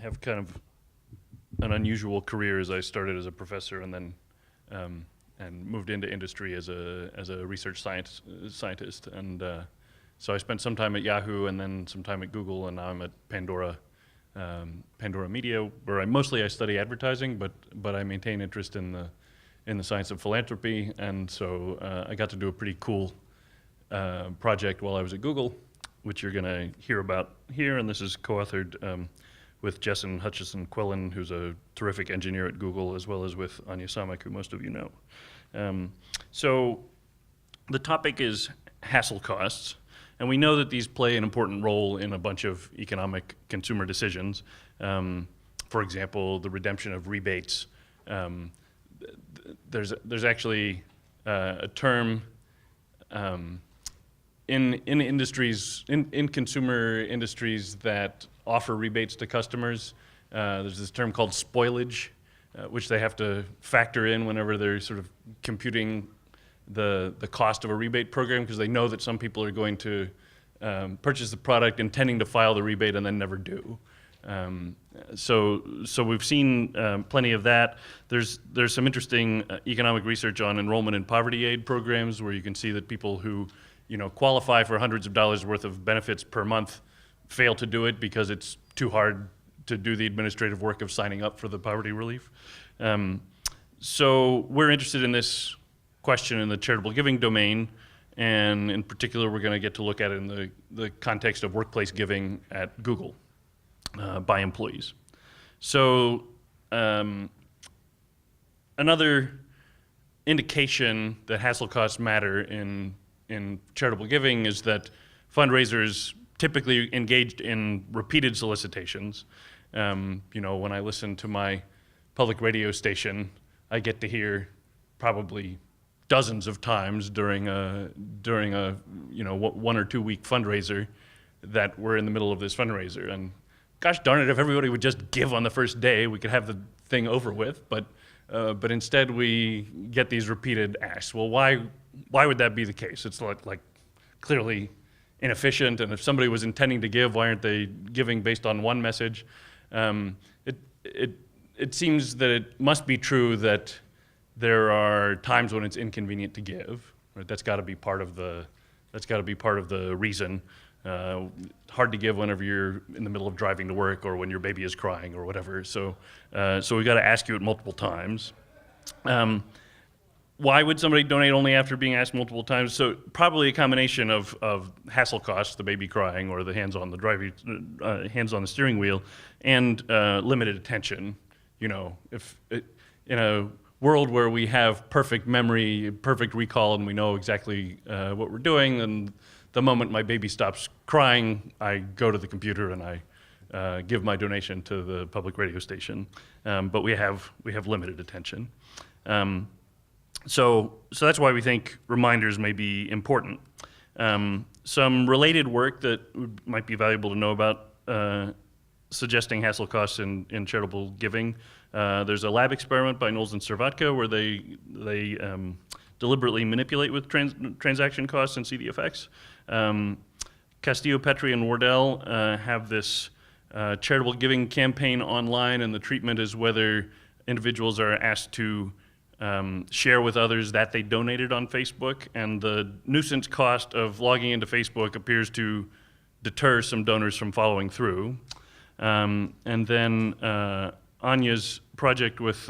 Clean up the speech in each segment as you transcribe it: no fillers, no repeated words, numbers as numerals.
have kind of an unusual career, as I started as a professor and then and moved into industry as a research scientist. And so I spent some time at Yahoo and then some time at Google, and now I'm at Pandora Media, where I study advertising, but I maintain interest in the science of philanthropy. And so I got to do a pretty cool project while I was at Google, which you're going to hear about here. And this is co-authored with Jessen Hutchison-Quillen, who's a terrific engineer at Google, as well as with Anya Samek, who most of you know. So the topic is hassle costs. And we know that these play an important role in a bunch of economic consumer decisions. For example, the redemption of rebates. There's actually a term in industries, in consumer industries that offer rebates to customers. There's this term called spoilage, which they have to factor in whenever they're sort of computing the cost of a rebate program, because they know that some people are going to purchase the product intending to file the rebate and then never do. So we've seen plenty of that. There's some interesting economic research on enrollment in poverty aid programs, where you can see that people who qualify for hundreds of dollars worth of benefits per month fail to do it because it's too hard to do the administrative work of signing up for the poverty relief. So we're interested in this question in the charitable giving domain, and in particular we're going to get to look at it in the context of workplace giving at Google by employees. So another indication that hassle costs matter in charitable giving is that fundraisers typically engaged in repeated solicitations. When I listen to my public radio station, I get to hear probably dozens of times during a 1 or 2 week fundraiser that we're in the middle of this fundraiser. And gosh darn it, if everybody would just give on the first day, we could have the thing over with. But instead, we get these repeated asks. Well, why would that be the case? It's like clearly inefficient, and if somebody was intending to give, why aren't they giving based on one message? It seems that it must be true that there are times when it's inconvenient to give. Right? That's got to be part of the reason. Hard to give whenever you're in the middle of driving to work or when your baby is crying or whatever. So we've got to ask you it multiple times. Why would somebody donate only after being asked multiple times? So probably a combination of hassle costs, the baby crying or the hands on the steering wheel, and limited attention. If in a world where we have perfect memory, perfect recall, and we know exactly what we're doing, then the moment my baby stops crying, I go to the computer and I give my donation to the public radio station. But we have limited attention. So that's why we think reminders may be important. Some related work that might be valuable to know about suggesting hassle costs in charitable giving. There's a lab experiment by Knowles and Servatka where they deliberately manipulate with transaction costs and see the effects. Castillo, Petri, and Wardell have this charitable giving campaign online, and the treatment is whether individuals are asked to share with others that they donated on Facebook, and the nuisance cost of logging into Facebook appears to deter some donors from following through. And then Anya's project with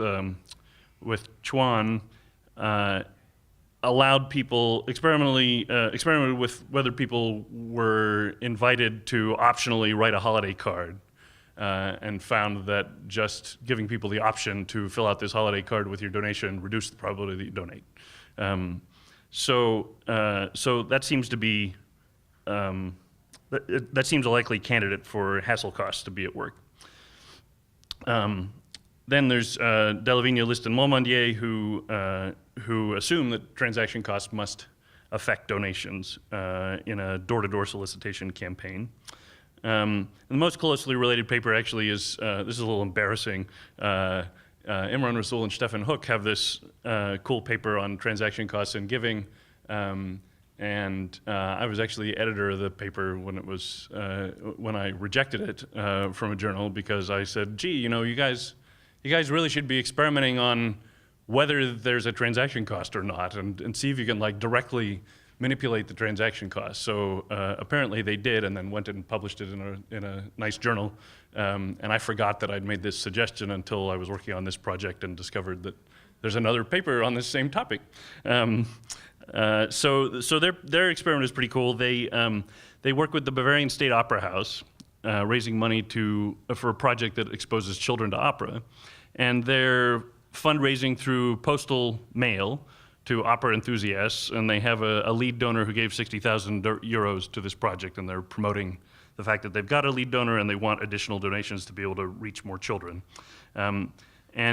Chuan allowed people experimented with whether people were invited to optionally write a holiday card, and found that just giving people the option to fill out this holiday card with your donation reduced the probability that you donate. So that seems to be that seems a likely candidate for hassle costs to be at work. Then there's Delavigne, List, and Montmandier, who assume that transaction costs must affect donations in a door-to-door solicitation campaign. And the most closely related paper actually is, this is a little embarrassing, Imran Rasool and Stefan Hook have this cool paper on transaction costs and giving, And I was actually editor of the paper when it was when I rejected it from a journal, because I said, "Gee, you guys really should be experimenting on whether there's a transaction cost or not, and see if you can like directly manipulate the transaction cost." So apparently they did, and then went and published it in a nice journal. And I forgot that I'd made this suggestion until I was working on this project and discovered that there's another paper on this same topic. So their experiment is pretty cool. They work with the Bavarian State Opera House, raising money for a project that exposes children to opera, and they're fundraising through postal mail to opera enthusiasts, and they have a lead donor who gave 60,000 euros to this project, and they're promoting the fact that they've got a lead donor and they want additional donations to be able to reach more children. And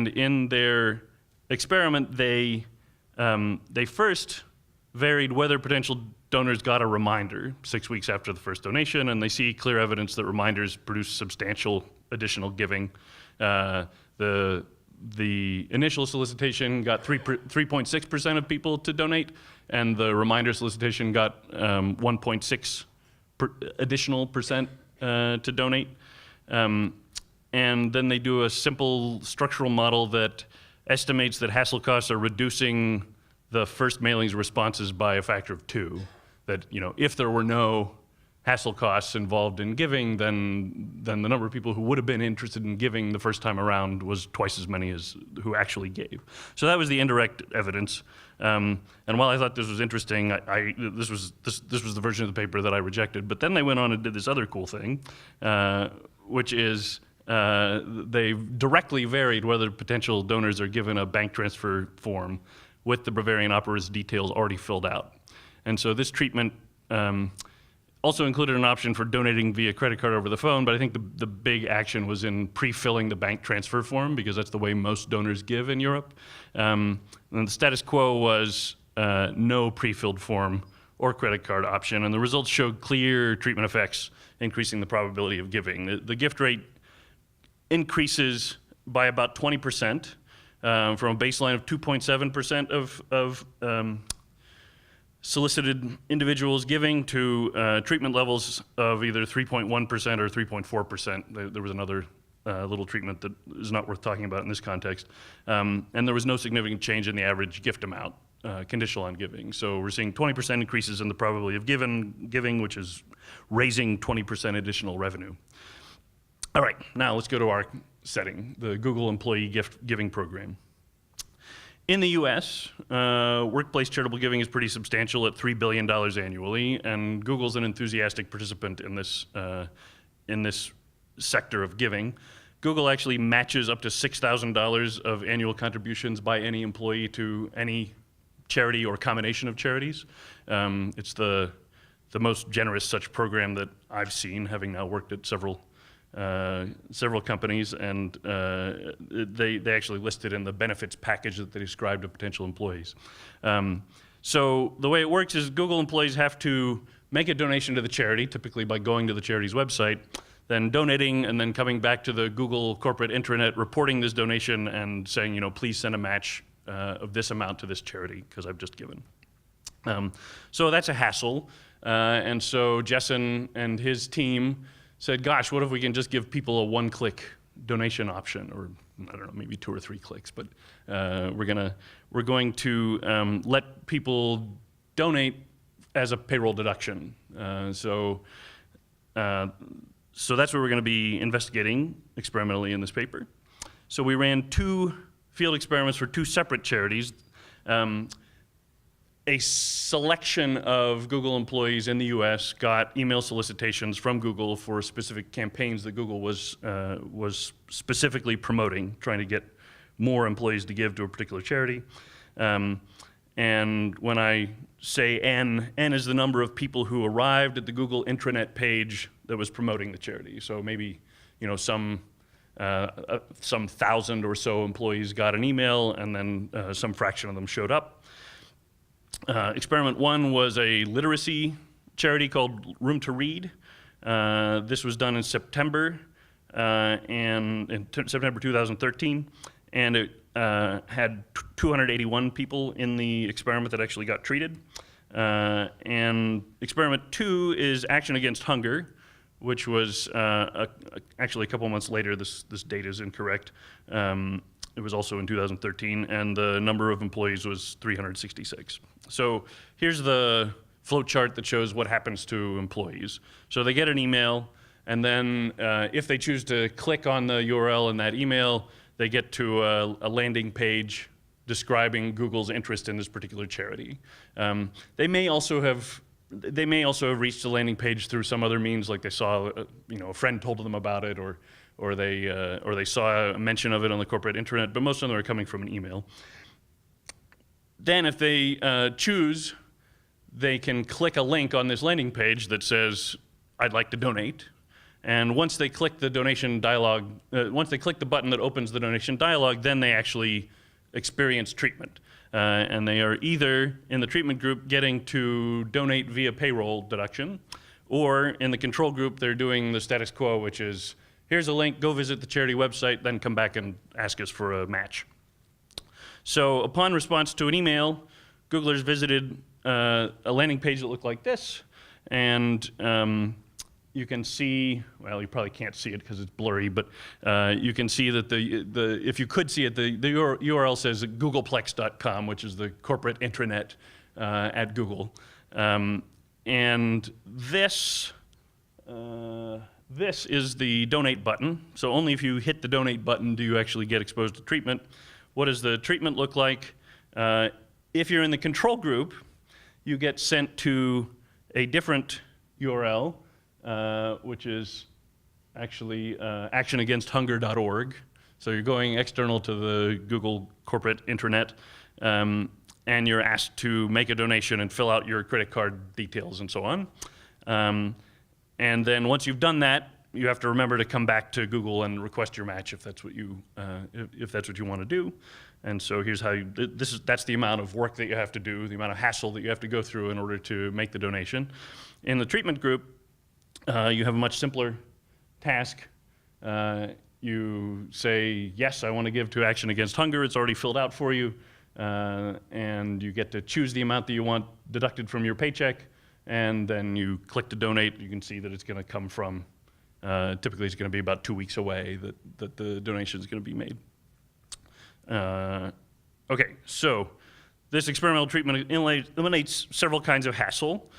in their experiment, they first varied whether potential donors got a reminder 6 weeks after the first donation, and they see clear evidence that reminders produce substantial additional giving. The initial solicitation got 3.6% of people to donate, and the reminder solicitation got 1.6 additional percent to donate. And then they do a simple structural model that estimates that hassle costs are reducing the first mailing's responses by a factor of 2. That if there were no hassle costs involved in giving, then the number of people who would have been interested in giving the first time around was twice as many as who actually gave. So that was the indirect evidence. And while I thought this was interesting, this was the version of the paper that I rejected. But then they went on and did this other cool thing, which is they directly varied whether potential donors are given a bank transfer form with the Bavarian Opera's details already filled out. And so this treatment also included an option for donating via credit card over the phone, but I think the big action was in pre-filling the bank transfer form, because that's the way most donors give in Europe. And the status quo was no pre-filled form or credit card option, and the results showed clear treatment effects, increasing the probability of giving. The gift rate increases by about 20%, from a baseline of 2.7% of solicited individuals giving to treatment levels of either 3.1% or 3.4%. There was another little treatment that is not worth talking about in this context. And there was no significant change in the average gift amount, conditional on giving. So we're seeing 20% increases in the probability of giving, which is raising 20% additional revenue. All right, now let's go to our setting, the Google Employee Gift Giving Program. In the US, workplace charitable giving is pretty substantial at $3 billion annually, and Google's an enthusiastic participant in this sector of giving. Google actually matches up to $6,000 of annual contributions by any employee to any charity or combination of charities. It's the most generous such program that I've seen, having now worked at several companies, and they actually listed in the benefits package that they described to potential employees. So the way it works is Google employees have to make a donation to the charity, typically by going to the charity's website, then donating, and then coming back to the Google corporate intranet, reporting this donation and saying, please send a match of this amount to this charity because I've just given. So that's a hassle, and so Jessen and his team said, gosh, what if we can just give people a one-click donation option, or I don't know, maybe 2 or 3 clicks, but we're going to let people donate as a payroll deduction. So that's what we're going to be investigating experimentally in this paper. So we ran 2 field experiments for 2 separate charities. A selection of Google employees in the US got email solicitations from Google for specific campaigns that Google was specifically promoting, trying to get more employees to give to a particular charity. And when I say N is the number of people who arrived at the Google intranet page that was promoting the charity. So maybe some 1,000 or so employees got an email, and then some fraction of them showed up. Experiment 1 was a literacy charity called Room to Read. This was done in September, September 2013, and it had 281 people in the experiment that actually got treated. And experiment 2 is Action Against Hunger, which was actually a couple months later. This date is incorrect. It was also in 2013, and the number of employees was 366. So here's the flow chart that shows what happens to employees. So they get an email, and then if they choose to click on the URL in that email, they get to a landing page describing Google's interest in this particular charity. They may also have reached the landing page through some other means, like they saw a friend told them about it, or they saw a mention of it on the corporate intranet. But most of them are coming from an email. Then, if they choose, they can click a link on this landing page that says, "I'd like to donate." And once they click the donation dialog, once they click the button that opens the donation dialog, then they actually experience treatment. And they are either in the treatment group getting to donate via payroll deduction, or in the control group they're doing the status quo, which is, here's a link, go visit the charity website, then come back and ask us for a match. So upon response to an email, Googlers visited a landing page that looked like this, and you can see, well, you probably can't see it because it's blurry, but you can see that if you could see it, the URL says googleplex.com, which is the corporate intranet at Google. And this is the donate button. So only if you hit the donate button do you actually get exposed to treatment. What does the treatment look like? If you're in the control group, you get sent to a different URL, which is actually actionagainsthunger.org. So you're going external to the Google corporate intranet, and you're asked to make a donation and fill out your credit card details and so on. And then once you've done that, you have to remember to come back to Google and request your match if that's what you want to do. And so here's how that's the amount of work that you have to do, the amount of hassle that you have to go through in order to make the donation. In the treatment group, you have a much simpler task. You say, yes, I want to give to Action Against Hunger. It's already filled out for you. And you get to choose the amount that you want deducted from your paycheck. And then you click to donate. You can see that it's going to come from, typically it's going to be about 2 weeks away that the donation is going to be made. Okay, so this experimental treatment eliminates several kinds of hassle.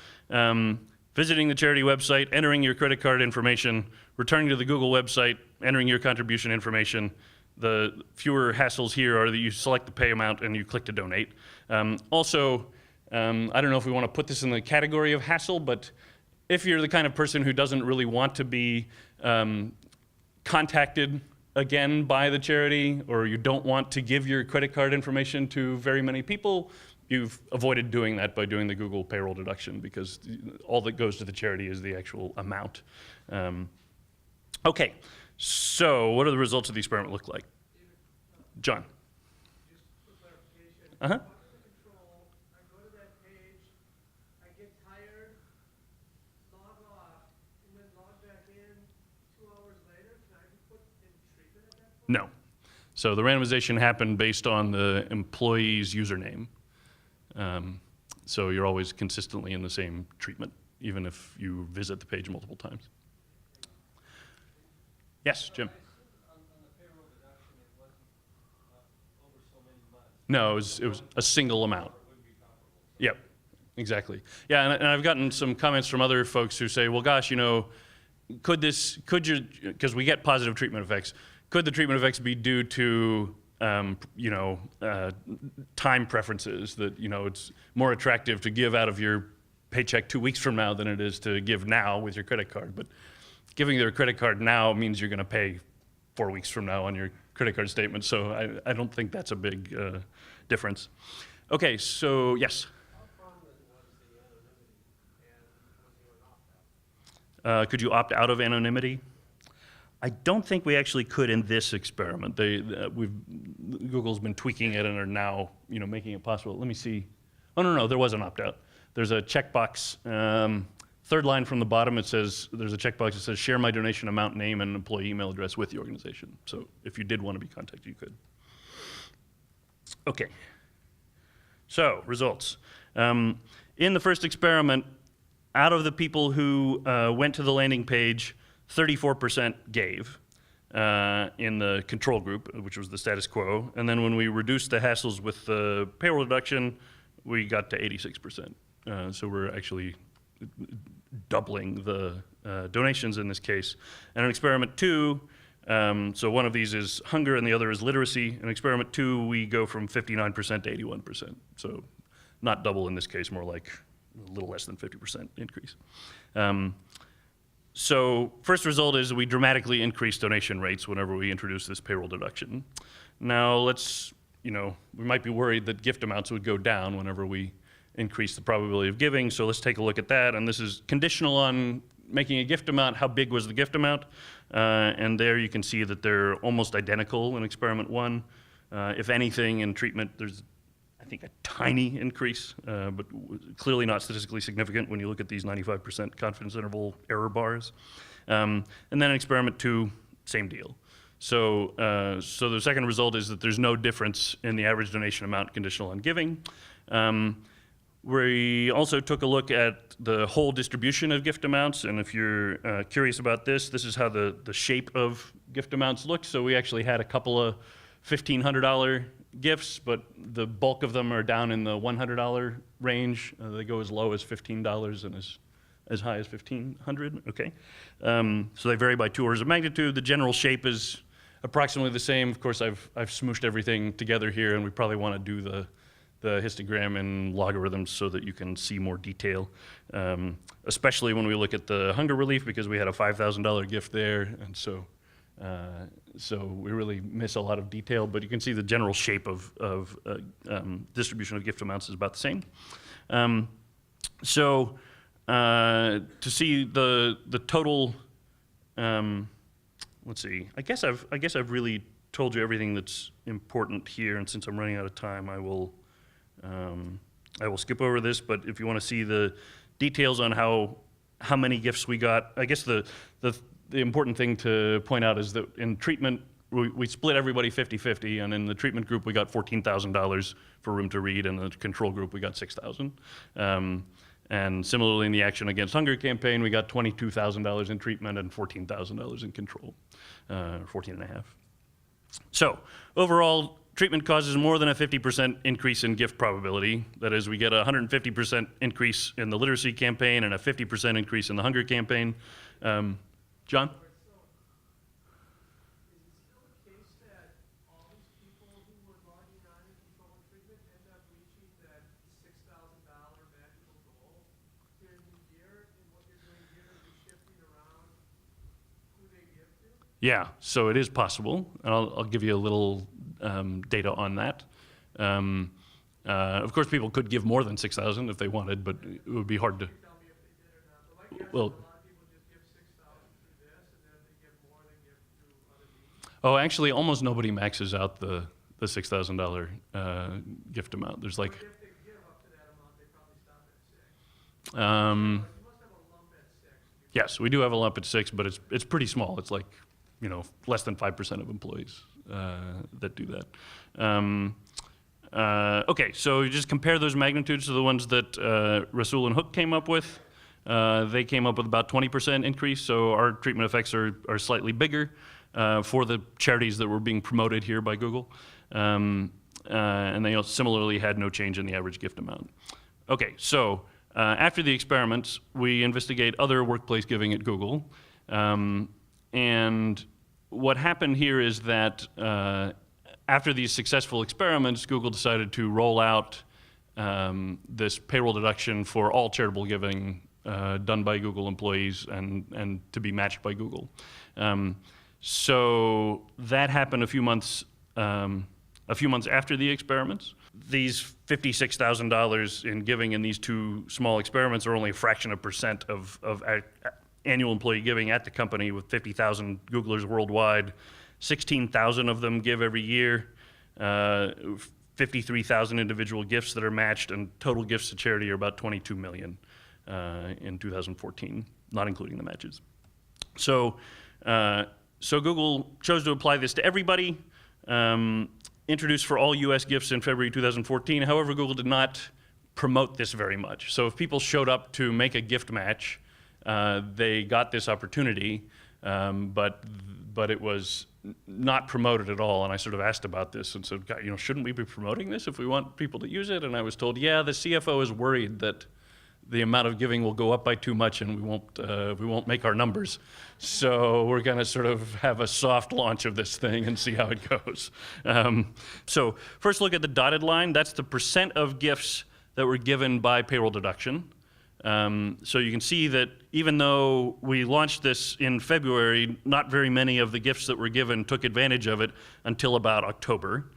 Visiting the charity website, entering your credit card information, returning to the Google website, entering your contribution information. The fewer hassles here are that you select the pay amount and you click to donate. Also, I don't know if we want to put this in the category of hassle, but if you're the kind of person who doesn't really want to be contacted again by the charity, or you don't want to give your credit card information to very many people, you've avoided doing that by doing the Google payroll deduction, because all that goes to the charity is the actual amount. Okay, so what do the results of the experiment look like? John. Just for clarification. Uh-huh. I'm under the control, I go to that page, I get tired, log off, and then log back in 2 hours later. Can I be put in treatment at that point? No. So the randomization happened based on the employee's username. So you're always consistently in the same treatment, even if you visit the page multiple times. Yes, Jim. On the payroll deduction, it wasn't over so many months. No, it was a single amount. Yep, exactly. Yeah, and I've gotten some comments from other folks who say, well, gosh, because we get positive treatment effects, could the treatment effects be due to time preferences, that it's more attractive to give out of your paycheck 2 weeks from now than it is to give now with your credit card? But giving their credit card now means you're going to pay 4 weeks from now on your credit card statement, so I don't think that's a big difference. Okay, so yes? How prominent was the anonymity, and was there an opt-out? Could you opt out of anonymity? I don't think we actually could in this experiment. Google's been tweaking it and are now making it possible. Let me see. Oh, no, there was an opt-out. There's a checkbox. Third line from the bottom, there's a checkbox that says share my donation amount, name, and employee email address with the organization. So if you did want to be contacted, you could. Okay. So results. in the first experiment, out of the people who went to the landing page, 34% gave in the control group, which was the status quo. And then when we reduced the hassles with the payroll deduction, we got to 86%. So we're actually doubling the donations in this case. And in experiment 2, so one of these is hunger and the other is literacy. In experiment 2, we go from 59% to 81%. So not double in this case, more like a little less than 50% increase. So first result is we dramatically increase donation rates whenever we introduce this payroll deduction. Now let's, we might be worried that gift amounts would go down whenever we increase the probability of giving, so let's take a look at that. And this is conditional on making a gift amount. How big was the gift amount? And there you can see that they're almost identical in experiment 1. If anything, in treatment, there's, I think, a tiny increase, but clearly not statistically significant when you look at these 95% confidence interval error bars. And then in experiment 2, same deal. So the second result is that there's no difference in the average donation amount conditional on giving. We also took a look at the whole distribution of gift amounts, and if you're curious about this, this is how the shape of gift amounts look. So we actually had a couple of $1,500 gifts, but the bulk of them are down in the $100 range. They go as low as $15 and as high as $1,500, okay? So they vary by 2 orders of magnitude. The general shape is approximately the same. Of course, I've smooshed everything together here, and we probably want to do the histogram in logarithms so that you can see more detail, especially when we look at the hunger relief, because we had a $5,000 gift there, and so we really miss a lot of detail, but you can see the general shape of distribution of gift amounts is about the same. To see the total, let's see, I guess I've really told you everything that's important here, and since I'm running out of time, I will skip over this, but if you want to see the details on how many gifts we got, I guess the important thing to point out is that in treatment, we split everybody 50-50, and in the treatment group, we got $14,000 for room to read, and in the control group, we got $6,000. And similarly, in the Action Against Hunger campaign, we got $22,000 in treatment and $14,000 in control, 14.5. So overall, treatment causes more than a 50% increase in gift probability. That is, we get a 150% increase in the literacy campaign and a 50% increase in the hunger campaign. John? Is it still the case that all these people who were logging on in control and treatment end up reaching that $6,000 magical goal during the year? And what you're doing here is you're shifting around who they give to? Yeah, so it is possible. I'll give you a little data on that. Of course, people could give more than $6,000 if they wanted, but it would be hard to. Tell me if they did or not. But my guess Well, is a lot of people just give $6,000 through this, and then if they give more, they give through other means. oh, actually, almost nobody maxes out the $6,000 gift amount. There's like. But if they give up to that amount, they probably stop at 6. Um, You must have a lump at 6. Yes, we do have a lump at 6, but it's pretty small. It's like, less than 5% of employees that do that. Okay, so you just compare those magnitudes to the ones that Rasul and Hook came up with. They came up with about 20% increase, so our treatment effects are slightly bigger for the charities that were being promoted here by Google. And they similarly had no change in the average gift amount. Okay, so after the experiments, we investigate other workplace giving at Google. And what happened here is that after these successful experiments, Google decided to roll out this payroll deduction for all charitable giving done by Google employees and to be matched by Google. So that happened a few months after the experiments. These $56,000 in giving in these 2 small experiments are only a fraction of percent of annual employee giving at the company, with 50,000 Googlers worldwide. 16,000 of them give every year, 53,000 individual gifts that are matched, and total gifts to charity are about 22 million in 2014, not including the matches. So Google chose to apply this to everybody, introduced for all US gifts in February 2014. However, Google did not promote this very much. So if people showed up to make a gift match, they got this opportunity, but it was not promoted at all. And I sort of asked about this and said, God, shouldn't we be promoting this if we want people to use it? And I was told, yeah, the CFO is worried that the amount of giving will go up by too much and we won't make our numbers. So we're going to sort of have a soft launch of this thing and see how it goes. So first look at the dotted line. That's the percent of gifts that were given by payroll deduction. So you can see that even though we launched this in February, not very many of the gifts that were given took advantage of it until about October.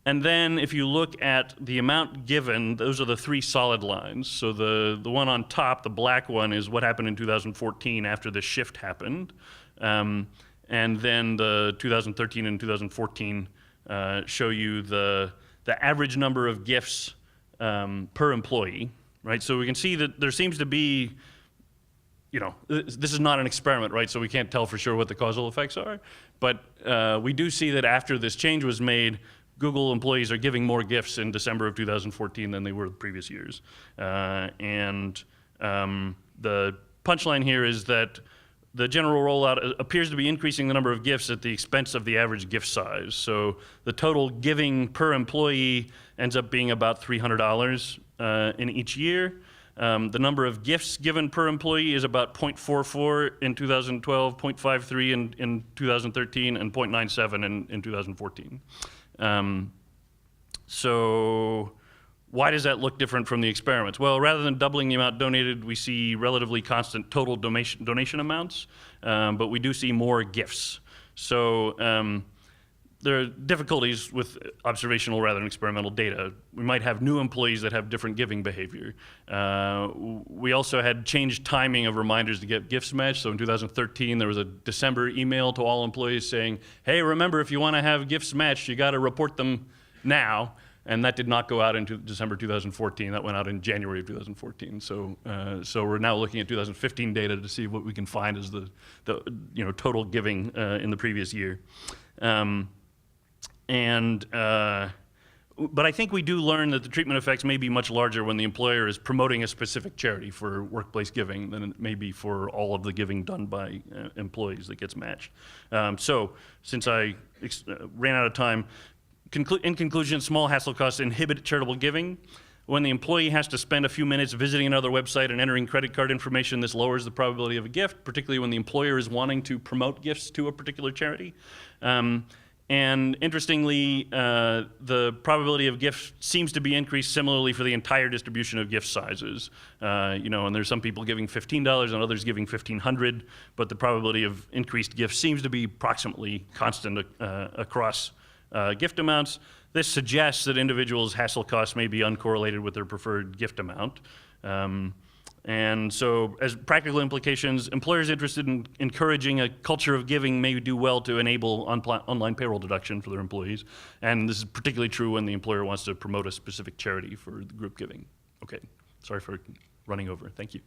And then if you look at the amount given, those are the three solid lines. So the one on top, the black one, is what happened in 2014 after the shift happened. And then the 2013 and 2014 show you the average number of gifts per employee, right? So we can see that there seems to be, this is not an experiment, right? So we can't tell for sure what the causal effects are. But we do see that after this change was made, Google employees are giving more gifts in December of 2014 than they were the previous years. And the punchline here is that the general rollout appears to be increasing the number of gifts at the expense of the average gift size. So the total giving per employee ends up being about $300 in each year. The number of gifts given per employee is about 0.44 in 2012, 0.53 in 2013, and 0.97 in 2014. So why does that look different from the experiments? Well, rather than doubling the amount donated, we see relatively constant total donation amounts, but we do see more gifts. So there are difficulties with observational rather than experimental data. We might have new employees that have different giving behavior. We also had changed timing of reminders to get gifts matched. So in 2013, there was a December email to all employees saying, hey, remember, if you want to have gifts matched, you got to report them now. And that did not go out into December 2014. That went out in January of 2014. So we're now looking at 2015 data to see what we can find as the total giving in the previous year. But I think we do learn that the treatment effects may be much larger when the employer is promoting a specific charity for workplace giving than it may be for all of the giving done by employees that gets matched. So since I ran out of time, in conclusion, small hassle costs inhibit charitable giving. When the employee has to spend a few minutes visiting another website and entering credit card information, this lowers the probability of a gift, particularly when the employer is wanting to promote gifts to a particular charity. And interestingly, the probability of gifts seems to be increased similarly for the entire distribution of gift sizes. And there's some people giving $15 and others giving $1,500, but the probability of increased gifts seems to be approximately constant across gift amounts. This suggests that individuals' hassle costs may be uncorrelated with their preferred gift amount. And so as practical implications, employers interested in encouraging a culture of giving may do well to enable online payroll deduction for their employees. And this is particularly true when the employer wants to promote a specific charity for the group giving. Okay, sorry for running over. Thank you.